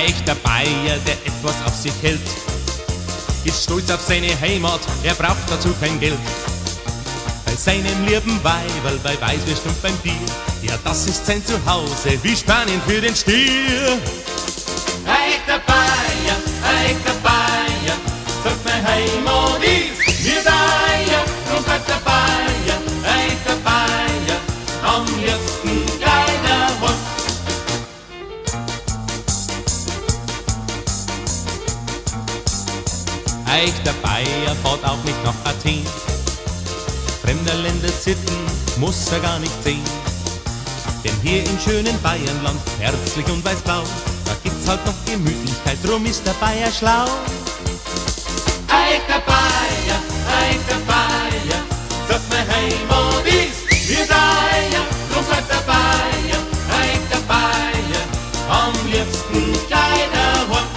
Ein echter Bayer, der etwas auf sich hält, ist stolz auf seine Heimat, er braucht dazu kein Geld. Bei seinem lieben Weiberl, bei Weißwürst und beim Bier, ja, das ist sein Zuhause, wie Spanien für den Stier. Ein echter Bayer, sagt mein Heimat ist mir Bayer, drum bleibt der Bayer, ein echter Bayer, am liebsten gleich daheim. Ein echter Bayer fährt auch nicht nach Athen, fremder Länder Sitten muss er gar nicht sehen. Denn hier im schönen Bayernland, herzlich und weißblau, da gibt's halt noch Gemütlichkeit, drum ist der Bayer schlau. Ein echter Bayer, sagt mein Heimat ist mir Bayer, drum bleibt der Bayer, ein echter Bayer, am liebsten gleich daheim.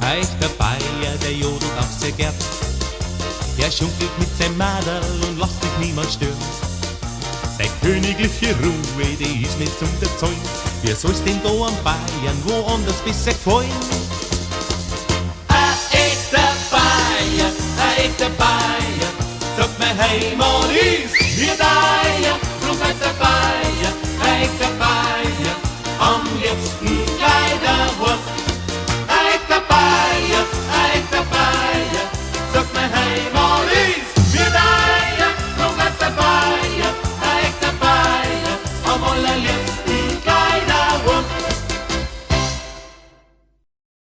Ein echter Bayer, der jodelt auch sehr gern, der schunkelt mit seinem Maderl und lässt sich niemand stören. Seine königliche Ruhe, die ist nicht zum Erzählen. Wie soll's denn da am Bayern woanders besser gefallen? Ein echter Bayer, sagt mein Heimat ist mir Bayer, drum bleibt der Bayer, ein echter Bayer, am liebsten gleich.